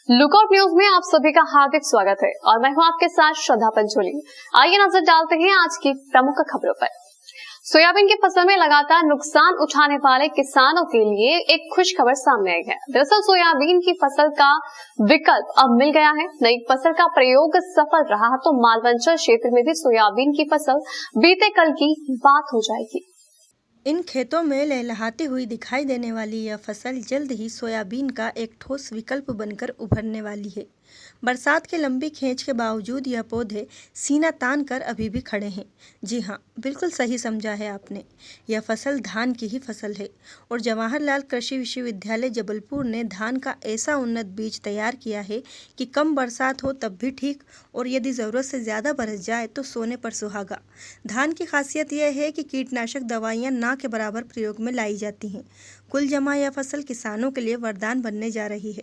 Lookout news में आप सभी का हार्दिक स्वागत है और मैं हूं आपके साथ श्रद्धा पंचोली। आइए नजर डालते हैं आज की प्रमुख खबरों पर। सोयाबीन की फसल में लगातार नुकसान उठाने वाले किसानों के लिए एक खुश खबर सामने आई है। दरअसल सोयाबीन की फसल का विकल्प अब मिल गया है। नई फसल का प्रयोग सफल रहा तो मालवंचल क्षेत्र में भी सोयाबीन की फसल बीते कल की बात हो जाएगी। इन खेतों में लहलहाती हुई दिखाई देने वाली यह फसल जल्द ही सोयाबीन का एक ठोस विकल्प बनकर उभरने वाली है। बरसात के लंबी खींच के बावजूद यह पौधे सीना तान कर अभी भी खड़े हैं। जी हाँ, बिल्कुल सही समझा है आपने। यह फसल धान की ही फसल है और जवाहरलाल कृषि विश्वविद्यालय जबलपुर ने धान का ऐसा उन्नत बीज तैयार किया है कि कम बरसात हो तब भी ठीक और यदि ज़रूरत से ज़्यादा बरस जाए तो सोने पर सुहागा। धान की खासियत यह है कि कीटनाशक दवाइयाँ ना के बराबर प्रयोग में लाई जाती हैं। कुल जमा यह फसल किसानों के लिए वरदान बनने जा रही है।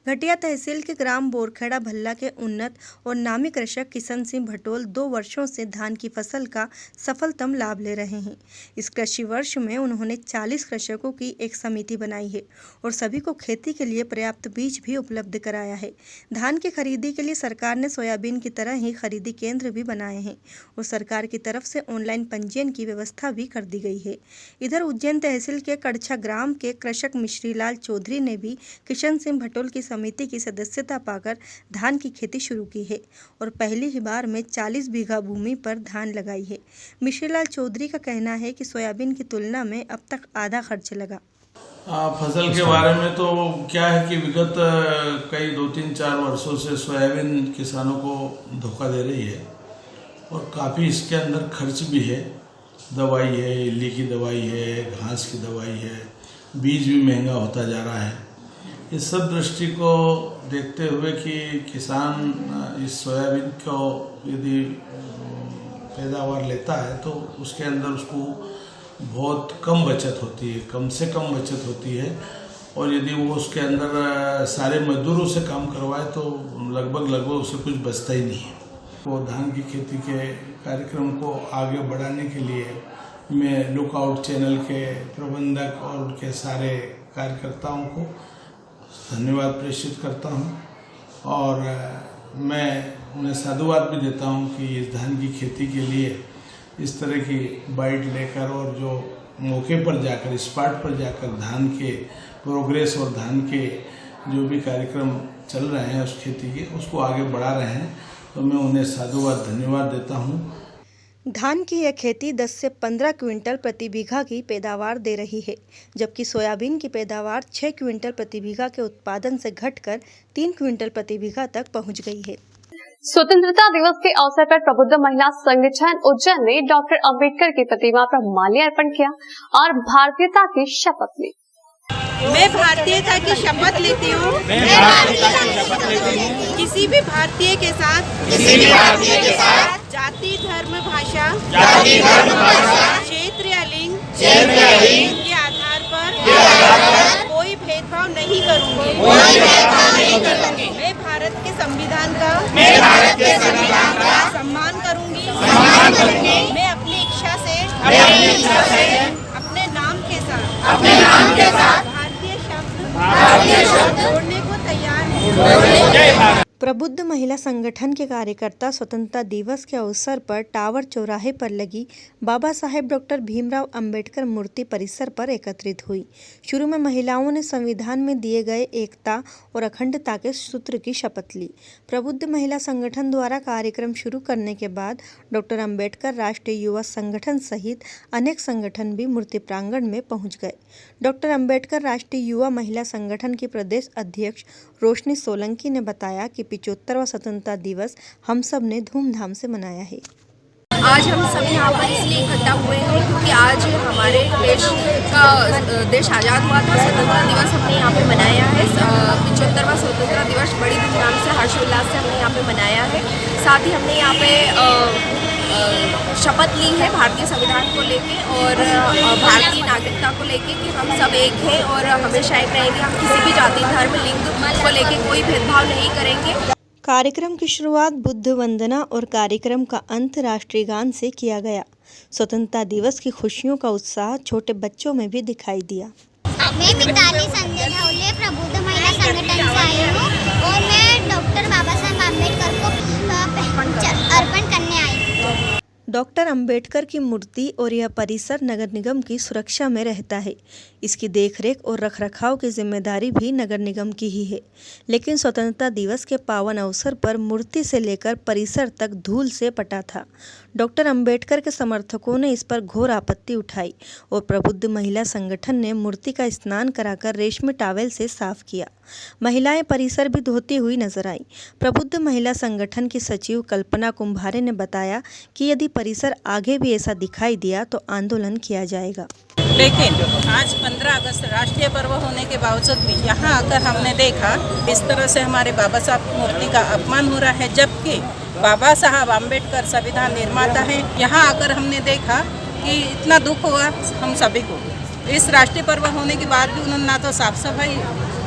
घटिया तहसील के ग्राम बोरखेड़ा भल्ला के उन्नत और नामी कृषक किशन सिंह भटोल 2 वर्षों से धान की फसल का सफलतम लाभ ले रहे हैं। इस कृषि वर्ष में उन्होंने 40 कृषकों की एक समिति बनाई है और सभी को खेती के लिए पर्याप्त बीज भी उपलब्ध कराया है। धान की खरीदी के लिए सरकार ने सोयाबीन की तरह ही खरीदी केंद्र भी बनाए हैं और सरकार की तरफ से ऑनलाइन पंजीयन की व्यवस्था भी कर दी गई है। इधर उज्जैन तहसील के कड़छा ग्राम के कृषक मिश्रीलाल चौधरी ने भी किशन सिंह भटोल की समिति की सदस्यता पाकर धान की खेती शुरू की है और पहली ही बार में 40 बीघा भूमि पर धान लगाई है। मिश्रीलाल चौधरी का कहना है कि सोयाबीन की तुलना में अब तक आधा खर्च लगा। फसल के बारे में तो क्या है कि विगत कई 2-3-4 वर्षों से सोयाबीन किसानों को धोखा दे रही है और काफ़ी इसके अंदर खर्च भी है। दवाई है, इल्ली की दवाई है, घास की दवाई है, बीज भी महंगा होता जा रहा है। इस सब दृष्टि को देखते हुए कि किसान इस सोयाबीन को यदि पैदावार लेता है तो उसके अंदर उसको बहुत कम बचत होती है, कम से कम बचत होती है और यदि वो उसके अंदर सारे मजदूरों से काम करवाए तो लगभग उसे कुछ बचता ही नहीं है। वो धान की खेती के कार्यक्रम को आगे बढ़ाने के लिए मैं लुकआउट चैनल के प्रबंधक और उनके सारे कार्यकर्ताओं को धन्यवाद प्रेषित करता हूं और मैं उन्हें साधुवाद भी देता हूं कि इस धान की खेती के लिए इस तरह की बाइट लेकर और जो मौके पर जाकर स्पॉट पर जाकर धान के प्रोग्रेस और धान के जो भी कार्यक्रम चल रहे हैं उस खेती के उसको आगे बढ़ा रहे हैं, तो मैं उन्हें साधुवाद धन्यवाद देता हूं। धान की यह खेती 10 से 15 क्विंटल प्रति बीघा की पैदावार दे रही है, जबकि सोयाबीन की पैदावार 6 क्विंटल प्रति बीघा के उत्पादन से घटकर 3 क्विंटल प्रति बीघा तक पहुंच गई है। स्वतंत्रता दिवस के अवसर पर प्रबुद्ध महिला संगठन उज्जैन ने डॉक्टर अंबेडकर की प्रतिमा पर माल्यार्पण किया और भारतीयता की शपथ ली। मैं भारतीयता की शपथ लेती हूँ। किसी भी भारतीय के साथ जाति धर्म भाषा क्षेत्र या लिंग के आधार पर कोई भेदभाव नहीं करूँगी। मैं भारत के संविधान का सम्मान करूँगी। मैं अपनी इच्छा से अपने नाम के साथ भारतीय शब्द जोड़ने को तैयार हूँ। प्रबुद्ध महिला संगठन के कार्यकर्ता स्वतंत्रता दिवस के अवसर पर टावर चौराहे पर लगी बाबा साहेब डॉक्टर भीमराव अंबेडकर मूर्ति परिसर पर एकत्रित हुई। शुरू में महिलाओं ने संविधान में दिए गए एकता और अखंडता के सूत्र की शपथ ली। प्रबुद्ध महिला संगठन द्वारा कार्यक्रम शुरू करने के बाद डॉक्टर अंबेडकर राष्ट्रीय युवा संगठन सहित अनेक संगठन भी मूर्ति प्रांगण में पहुंच गए। डॉक्टर अंबेडकर राष्ट्रीय युवा महिला संगठन की प्रदेश अध्यक्ष रोशनी सोलंकी ने बताया कि 75वां स्वतंत्रता दिवस हम सब ने धूमधाम से मनाया है। आज हम सब यहाँ पर इसलिए इकट्ठा हुए हैं क्योंकि आज हमारे देश आज़ाद हुआ था। स्वतंत्रता दिवस हमने यहाँ पे मनाया है। 75वां स्वतंत्रता दिवस बड़ी धूमधाम से हर्षोल्लास से हमने यहाँ पे मनाया है। साथ ही हमने यहाँ पे शपथ ली है भारतीय संविधान को लेके और भारतीय नागरिकता को लेके कि हम सब एक हैं और हमेशा एक रहेंगे। हम किसी भी जाति धर्म लिंग को लेके कोई भेदभाव नहीं करेंगे। कार्यक्रम की शुरुआत बुद्ध वंदना और कार्यक्रम का अंत राष्ट्रीय गान से किया गया। स्वतंत्रता दिवस की खुशियों का उत्साह छोटे बच्चों में भी दिखाई दिया। मैं मिताली संजय प्रबुद्ध महिला संगठन से आई हूँ और मैं डॉक्टर बाबा साहब आम्बेडकर को अर्पण करने आई। डॉक्टर अंबेडकर की मूर्ति और यह परिसर नगर निगम की सुरक्षा में रहता है। इसकी देखरेख और रखरखाव की जिम्मेदारी भी नगर निगम की ही है। लेकिन स्वतंत्रता दिवस के पावन अवसर पर मूर्ति से लेकर परिसर तक धूल से पटा था। डॉक्टर अंबेडकर के समर्थकों ने इस पर घोर आपत्ति उठाई और प्रबुद्ध महिला संगठन ने मूर्ति का स्नान कराकर रेशमी टॉवेल से साफ किया। महिलाएं परिसर भी धोती हुई नजर आई। प्रबुद्ध महिला संगठन की सचिव कल्पना कुंभारे ने बताया कि यदि परिसर आगे भी ऐसा दिखाई दिया तो आंदोलन किया जाएगा। लेकिन आज 15 अगस्त राष्ट्रीय पर्व होने के बावजूद भी यहाँ आकर हमने देखा इस तरह से हमारे बाबा साहब मूर्ति का अपमान हो रहा है, जबकि बाबा साहब आम्बेडकर संविधान निर्माता हैं। यहाँ आकर हमने देखा कि इतना दुख हुआ हम सभी को। इस राष्ट्रीय पर्व होने के बाद भी उन्होंने ना तो साफ सफाई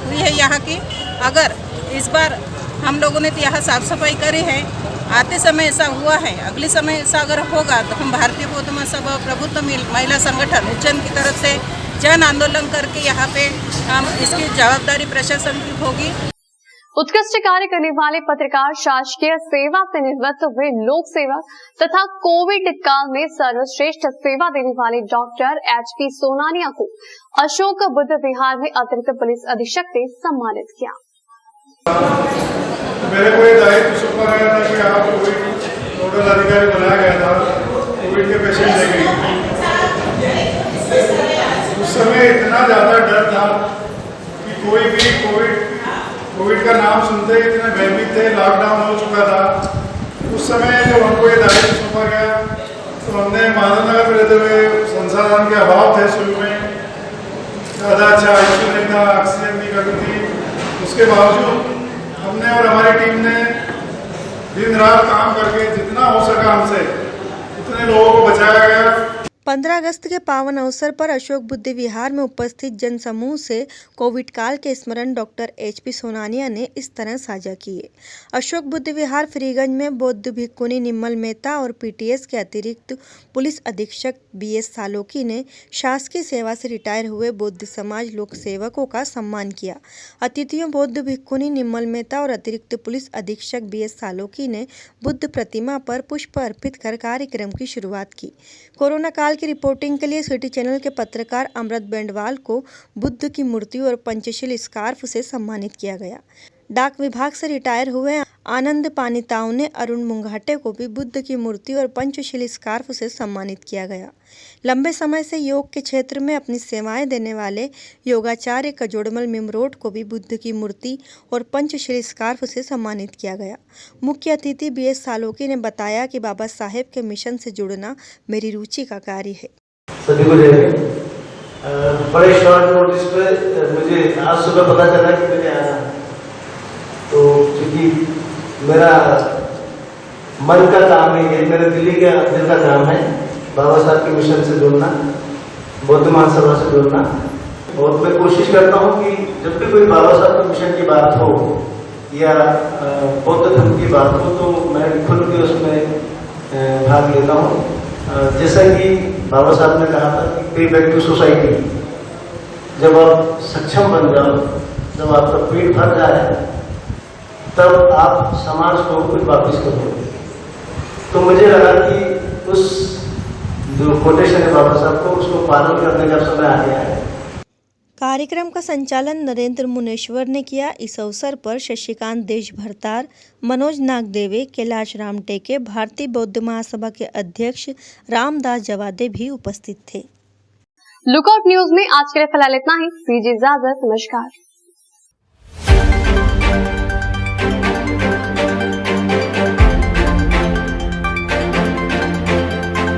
हुई है यहाँ की। अगर इस बार हम लोगों ने तो यहाँ साफ सफाई करी है, आते समय ऐसा हुआ है, अगले समय ऐसा अगर होगा तो हम भारतीय बौद्ध महासभा प्रबुद्ध महिला संगठन उज्जैन की तरफ से जन आंदोलन करके यहाँ पे हम इसकी जवाबदारी प्रशासन की होगी। उत्कृष्ट कार्य करने वाले पत्रकार, शासकीय सेवा से निवृत्त हुए लोक सेवक तथा कोविड काल में सर्वश्रेष्ठ सेवा देने वाले डॉक्टर HP सोनानिया को अशोक बुद्ध विहार में अतिरिक्त पुलिस अधीक्षक ने सम्मानित किया। मेरे को ये दायित्व सौंपा गया था कि आप कोविड नोडल अधिकारी बनाया गया था कोविड के पेशेंट लेके। उस समय इतना ज़्यादा डर था कि कोई भी कोविड का नाम सुनते इतने भयभीत थे, लॉकडाउन हो चुका था। उस समय जब हमको ये दायित्व सौंपा गया तो हमने माधवनगर में रहते हुए संसाधन के अभाव थे, शुरू में ज़्यादा अच्छा आईसीयू नहीं था, ऑक्सीजन की कमी थी। उसके बावजूद हमने और हमारी टीम ने दिन रात काम करके जितना हो सका हमसे उतने लोगों को बचाया गया। 15 अगस्त के पावन अवसर पर अशोक बुद्ध विहार में उपस्थित जनसमूह से कोविड काल के स्मरण डॉक्टर HP सोनानिया ने इस तरह साझा किए। अशोक बुद्ध विहार फ्रीगंज में बौद्ध भिक्खुनी निर्मल मेहता और PTS के अतिरिक्त पुलिस अधीक्षक BS सालोकी ने शासकीय सेवा से रिटायर हुए बौद्ध समाज लोक सेवकों का सम्मान किया। अतिथियों बौद्ध भिक्खुनी निर्मल मेहता और अतिरिक्त पुलिस अधीक्षक BS सालोकी ने बुद्ध प्रतिमा पर पुष्प अर्पित कर कार्यक्रम की शुरुआत की। कोरोना काल की रिपोर्टिंग के लिए सिटी चैनल के पत्रकार अमृत बेंडवाल को बुद्ध की मूर्ति और पंचशील स्कार्फ से सम्मानित किया गया। डाक विभाग से रिटायर हुए आनंद पानिताव ने अरुण मुंगाटे को भी बुद्ध की मूर्ति और पंचशील स्कार्फ से सम्मानित किया गया। लंबे समय से योग के क्षेत्र में अपनी सेवाएं देने वाले योगाचार्य कजोड़मल मिमरोड को भी बुद्ध की मूर्ति और पंचशील स्कार्फ से सम्मानित किया गया। मुख्य अतिथि BS सालोकी ने बताया कि बाबा साहेब के मिशन से जुड़ना मेरी रुचि का कार्य है। सभी को बड़े शॉर्ट नोटिस पे मुझे आज सुबह पता चला कि मुझे आना है, तो क्योंकि मेरा मन का काम नहीं है, मेरे दिल का काम है बाबा साहब के मिशन से जुड़ना, बौद्ध महासभा से जुड़ना। और मैं कोशिश करता हूँ कि जब भी कोई बाबा साहब के मिशन की बात हो या बौद्ध धर्म की बात हो तो मैं खुल के उसमें भाग लेता हूँ। जैसा कि बाबा साहब ने कहा था कि पे बैक टू सोसाइटी, जब आप सक्षम बन जाओ, जब आपका पेट भर जाए तब आप समाज को कुछ वापस करोगे। तो मुझे लगा कि उस जो कोटेशन है बाबा साहब को, उसको पालन करने का समय आ गया है। कार्यक्रम का संचालन नरेंद्र मुनेश्वर ने किया। इस अवसर पर शशिकांत देश भरतार, मनोज नागदेवे, कैलाश राम टेके, भारतीय बौद्ध महासभा के अध्यक्ष रामदास जवादे भी उपस्थित थे। लुकआउट न्यूज में आज के लिए फिलहाल इतना ही। दीजिए इजाजत, नमस्कार।